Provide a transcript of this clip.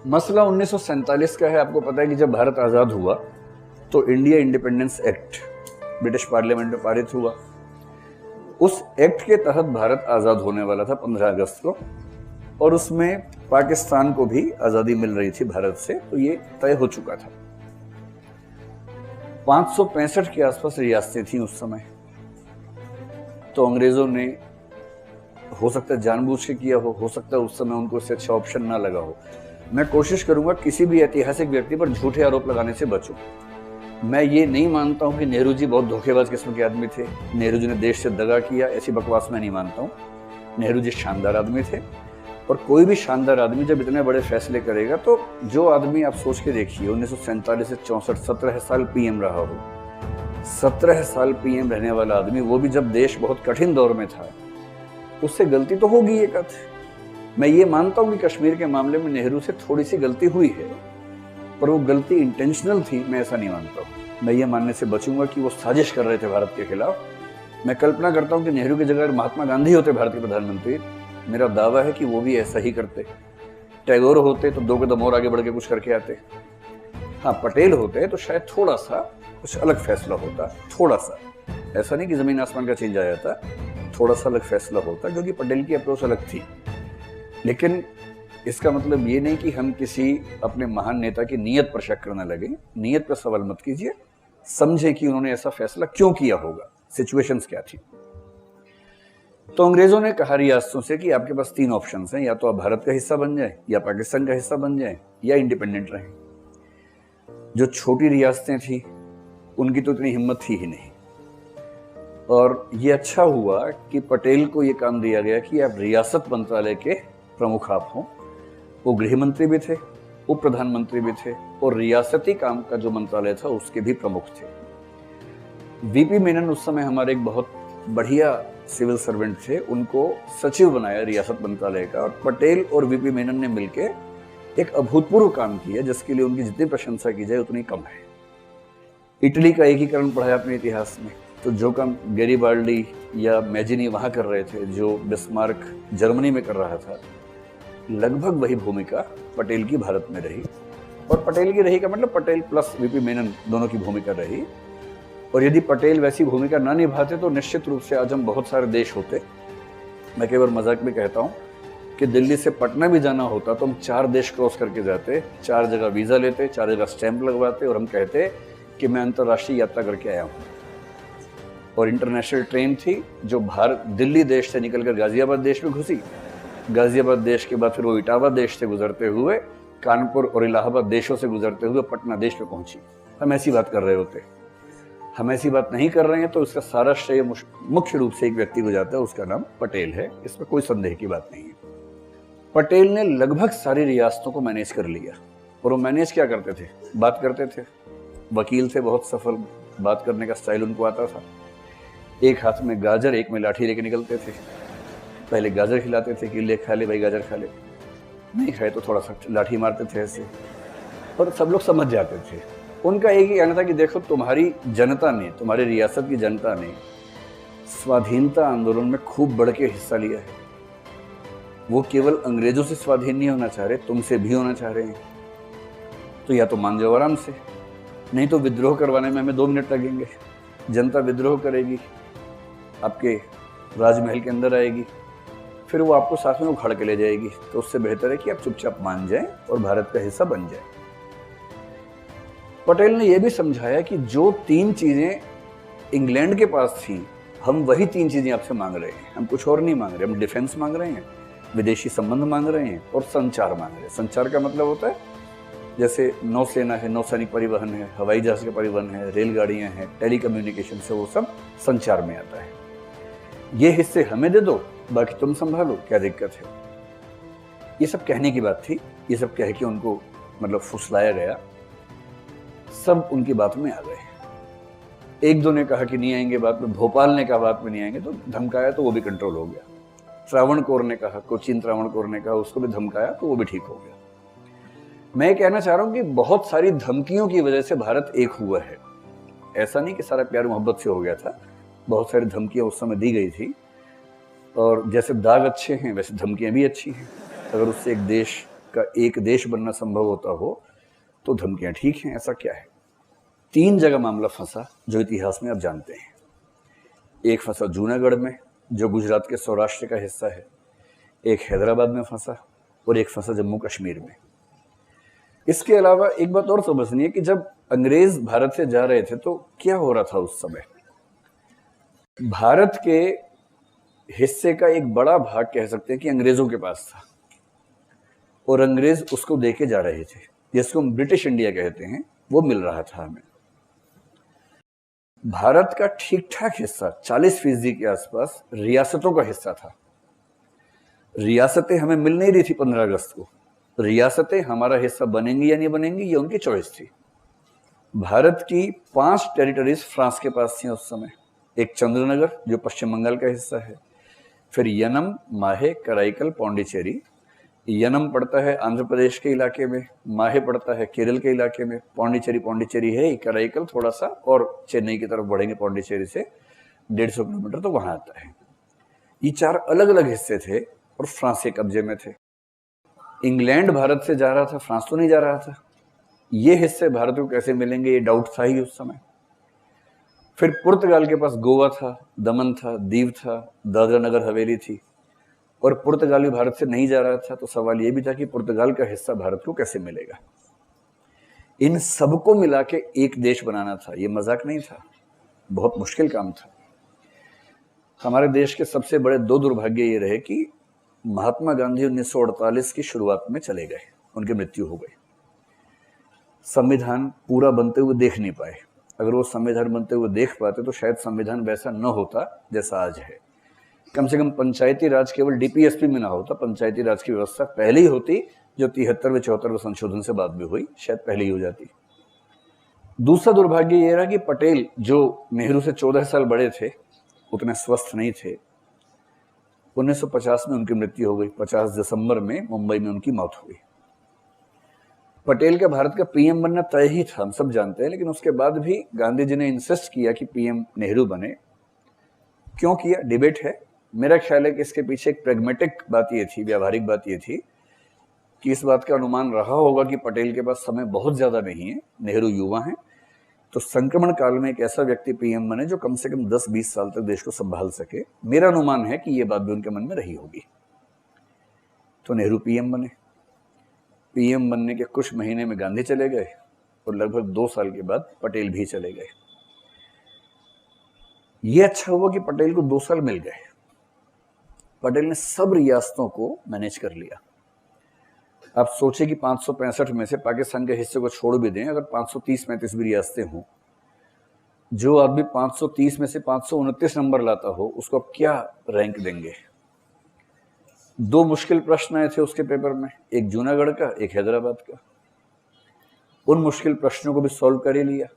मसला 1947 का है। आपको पता है कि जब भारत आज़ाद हुआ तो India independence act British parliament में पारित हुआ। उस एक्ट के तहत भारत आज़ाद होने वाला था 15 अगस्त को, और उसमें पाकिस्तान को भी आज़ादी मिल रही थी भारत से, तो ये तय हो चुका था। 565 के आसपास रियासतें थीं उस समय। तो अंग्रेजों ने, हो सकता है जानबूझ के किया हो सकता है उस समय उनको इससे अच्छा ऑप्शन ना लगा हो। मैं कोशिश करूंगा किसी भी ऐतिहासिक व्यक्ति पर झूठे आरोप लगाने से बचूं। मैं ये नहीं मानता हूं कि नेहरू जी बहुत धोखेबाज किस्म के आदमी थे, नेहरू जी ने देश से दगा किया, ऐसी बकवास मैं नहीं मानता हूं। नेहरू जी शानदार आदमी थे, और कोई भी शानदार आदमी जब इतने बड़े फैसले करेगा, तो जो आदमी आप सोच के देखिए 1947 से 64 17 साल पीएम रहा हो, 17 साल पीएम रहने वाला आदमी, वो भी जब देश बहुत कठिन दौर में था, उससे गलती तो होगी एक आध। मैं ये मानता हूं कि कश्मीर के मामले में नेहरू से थोड़ी सी गलती हुई है, पर वो गलती इंटेंशनल थी, मैं ऐसा नहीं मानता हूं। मैं ये मानने से बचूंगा कि वो साजिश कर रहे थे भारत के खिलाफ। मैं कल्पना करता हूं कि नेहरू की जगह महात्मा गांधी होते भारत के प्रधानमंत्री, मेरा दावा है कि वो भी ऐसा ही करते। टैगोर होते तो 2 कदम और आगे बढ़ के कुछ करके आते। हाँ, पटेल होते तो शायद थोड़ा सा कुछ अलग फैसला होता, थोड़ा सा, ऐसा नहीं कि जमीन आसमान का चेंज आ जाता, थोड़ा सा अलग फैसला होता, क्योंकि पटेल की अप्रोच अलग थी। लेकिन इसका मतलब ये नहीं कि हम किसी अपने महान नेता की नीयत पर शक करने लगे। नीयत पर सवाल मत कीजिए, समझे कि उन्होंने ऐसा फैसला क्यों किया होगा, सिचुएशंस क्या थी। तो अंग्रेजों ने कहा रियासतों से कि आपके पास 3 ऑप्शंस हैं, या तो आप भारत का हिस्सा बन जाएं, या पाकिस्तान का हिस्सा बन जाएं, या इंडिपेंडेंट रहें। जो छोटी रियासतें थी उनकी तो इतनी हिम्मत थी ही नहीं, और ये अच्छा हुआ कि पटेल को ये काम दिया गया कि आप रियासत मंत्रालय के प्रमुख आप हों। वो गृह मंत्री भी थे, उप प्रधानमंत्री भी थे, और रियासती काम का जो मंत्रालय था उसके भी प्रमुख थे। वीपी मेनन उस समय हमारे एक बहुत बढ़िया सिविल सर्वेंट थे, उनको सचिव बनाया रियासत मंत्रालय का, और पटेल और वीपी मेनन ने मिलकर एक अभूतपूर्व काम किया, जिसके लिए उनकी जितनी प्रशंसा की जाए उतनी कम है। इटली का एकीकरण पढ़ा अपने इतिहास में, तो जो काम गैरिबाल्डी या मैजिनी वहां कर रहे थे, जो बिस्मार्क जर्मनी में कर रहा था, लगभग वही भूमिका पटेल की भारत में रही। और पटेल की रही का मतलब पटेल प्लस वीपी मेनन दोनों की भूमिका रही। और यदि पटेल वैसी भूमिका ना निभाते तो निश्चित रूप से आज हम बहुत सारे देश होते। मैं केवल मजाक में कहता हूँ कि दिल्ली से पटना भी जाना होता तो हम 4 देश क्रॉस करके जाते, 4 जगह वीज़ा लेते, 4 जगह स्टैंप लगवाते, और हम कहते कि मैं अंतर्राष्ट्रीय यात्रा करके आया हूँ। और इंटरनेशनल ट्रेन थी जो भारत दिल्ली देश से निकलकर गाजियाबाद देश में घुसी, गाजियाबाद देश के बाद फिर वो इटावा देश से गुजरते हुए कानपुर और इलाहाबाद देशों से गुजरते हुए पटना देश में पहुंची। हम ऐसी बात कर रहे होते। हम ऐसी बात नहीं कर रहे हैं, तो इसका सारा श्रेय मुख्य रूप से एक व्यक्ति को जाता है, उसका नाम पटेल है। इसमें कोई संदेह की बात नहीं है। पटेल ने लगभग सारी रियासतों को मैनेज कर लिया, और वो मैनेज क्या करते थे, बात करते थे। वकील थे, बहुत सफल, बात करने का स्टाइल उनको आता था। एक हाथ में गाजर, एक में लाठी लेके निकलते थे। पहले गाजर खिलाते थे कि ले खा ले भाई, गाजर खा ले, नहीं खाए तो थोड़ा सा लाठी मारते थे ऐसे, और सब लोग समझ जाते थे। उनका एक ही कहना था कि देखो, तुम्हारी जनता ने, तुम्हारी रियासत की जनता ने स्वाधीनता आंदोलन में खूब बढ़ के हिस्सा लिया है। वो केवल अंग्रेजों से स्वाधीन नहीं होना चाह रहे, तुमसे भी होना चाह रहे हैं। तो या तो मान जाओ आराम से, नहीं तो विद्रोह करवाने में हमें 2 मिनट लगेंगे। जनता विद्रोह करेगी, आपके राजमहल के अंदर आएगी, फिर वो आपको साथ में उखाड़ के ले जाएगी। तो उससे बेहतर है कि आप चुपचाप मान जाएं और भारत का हिस्सा बन जाएं। पटेल ने यह भी समझाया कि जो 3 चीजें इंग्लैंड के पास थी, हम वही 3 चीजें आपसे मांग रहे हैं। हम कुछ और नहीं मांग रहे। हम डिफेंस मांग रहे हैं, विदेशी संबंध मांग रहे हैं, और संचार मांग रहे हैं। संचार का मतलब होता है जैसे नौसेना है, नौसैनिक परिवहन है, हवाई जहाज का परिवहन है, रेलगाड़ियां हैं, टेलीकम्युनिकेशन से, वो सब संचार में आता है। ये हिस्से हमें दे दो, बाकी तुम संभालो, क्या दिक्कत है। ये सब कहने की बात थी। ये सब कह के उनको मतलब फुसलाया गया। सब उनकी बात में आ गए। 1-2 ने कहा कि नहीं आएंगे बात में, भोपाल ने कहा बात में नहीं आएंगे, तो धमकाया तो वो भी कंट्रोल हो गया। त्रावणकोर ने कहा, कोचीन त्रावणकोर ने कहा, उसको भी धमकाया तो वो भी ठीक हो गया। मैं कहना चाह रहा हूं कि बहुत सारी धमकियों की वजह से भारत एक हुआ है। ऐसा नहीं कि सारा प्यार मोहब्बत से हो गया था। बहुत सारी धमकियां उस समय दी गई थी, और जैसे दाग अच्छे हैं वैसे धमकियां भी अच्छी हैं। अगर उससे एक देश का एक देश बनना संभव होता हो तो धमकियां ठीक हैं, ऐसा क्या है। 3 जगह मामला फंसा जो इतिहास में आप जानते हैं। एक फंसा जूनागढ़ में जो गुजरात के सौराष्ट्र का हिस्सा है, एक हैदराबाद में फंसा और एक फंसा जम्मू कश्मीर में। इसके अलावा एक बात और समझनी है कि जब अंग्रेज भारत से जा रहे थे तो क्या हो रहा था उस समय। भारत के हिस्से का एक बड़ा भाग कह सकते हैं कि अंग्रेजों के पास था और अंग्रेज उसको देके जा रहे थे, जिसको हम ब्रिटिश इंडिया कहते हैं, वो मिल रहा था हमें। भारत का ठीक ठाक हिस्सा 40% के आसपास रियासतों का हिस्सा था। रियासतें हमें मिल नहीं रही थी 15 अगस्त को। रियासतें हमारा हिस्सा बनेंगी या नहीं बनेंगी ये उनकी चॉइस थी। भारत की 5 टेरिटरीज फ्रांस के पास थी उस समय। एक चंद्रनगर जो पश्चिम बंगाल का हिस्सा है, फिर यनम, माहे, कराईकल, पौंडीचेरी। यनम पड़ता है आंध्र प्रदेश के इलाके में, माहे पड़ता है केरल के इलाके में, पौंडीचेरी है ही, कराईकल थोड़ा सा और चेन्नई की तरफ बढ़ेंगे पौंडीचेरी से 150 किलोमीटर तो वहां आता है। ये 4 अलग अलग हिस्से थे और फ्रांस के कब्जे में थे। इंग्लैंड भारत से जा रहा था, फ्रांस तो नहीं जा रहा था। ये हिस्से भारत को कैसे मिलेंगे ये डाउट था ही उस समय। फिर पुर्तगाल के पास गोवा था, दमन था, दीव था, दादरा नगर हवेली थी और पुर्तगाल भी भारत से नहीं जा रहा था। तो सवाल ये भी था कि पुर्तगाल का हिस्सा भारत को कैसे मिलेगा। इन सबको मिला के एक देश बनाना था, ये मजाक नहीं था, बहुत मुश्किल काम था। हमारे देश के सबसे बड़े 2 दुर्भाग्य ये रहे कि महात्मा गांधी 1948 की शुरुआत में चले गए, उनकी मृत्यु हो गई। संविधान पूरा बनते हुए देख नहीं पाए। अगर वो संविधान बनते हुए देख पाते तो शायद संविधान वैसा न होता जैसा आज है। कम से कम पंचायती राज केवल डीपीएसपी में ना होता, पंचायती राज की व्यवस्था पहले ही होती, जो 73वें 74वें संशोधन से बाद में हुई, शायद पहले ही हो जाती। दूसरा दुर्भाग्य ये रहा कि पटेल जो नेहरू से 14 साल बड़े थे उतने स्वस्थ नहीं थे। 1950 में उनकी मृत्यु हो गई, 50 दिसंबर में मुंबई में उनकी मौत हुई। पटेल का भारत का पीएम बनना तय ही था, हम सब जानते हैं, लेकिन उसके बाद भी गांधी जी ने इंसिस्ट किया कि पीएम नेहरू बने। क्यों किया, डिबेट है। मेरा ख्याल है कि इसके पीछे एक प्रैग्मेटिक बात ये थी, व्यावहारिक बात ये थी कि इस बात का अनुमान रहा होगा कि पटेल के पास समय बहुत ज्यादा नहीं है, नेहरू युवा हैं, तो संक्रमण काल में एक ऐसा व्यक्ति पीएम बने जो कम से कम 10-20 साल तक देश को संभाल सके। मेरा अनुमान है कि ये बात भी उनके मन में रही होगी। तो नेहरू पीएम बने। पीएम बनने के कुछ महीने में गांधी चले गए और लगभग 2 साल के बाद पटेल भी चले गए। ये अच्छा हुआ कि पटेल को 2 साल मिल गए। पटेल ने सब रियासतों को मैनेज कर लिया। आप सोचिए कि 565 में से पाकिस्तान के हिस्से को छोड़ भी दें, अगर 530-35 भी रियासतें हों, जो आदमी 530 में से 529 नंबर लाता हो उसको आप क्या रैंक देंगे। 2 मुश्किल प्रश्न आए थे उसके पेपर में, एक जूनागढ़ का, एक हैदराबाद का। उन मुश्किल प्रश्नों को भी सॉल्व कर ही लिया।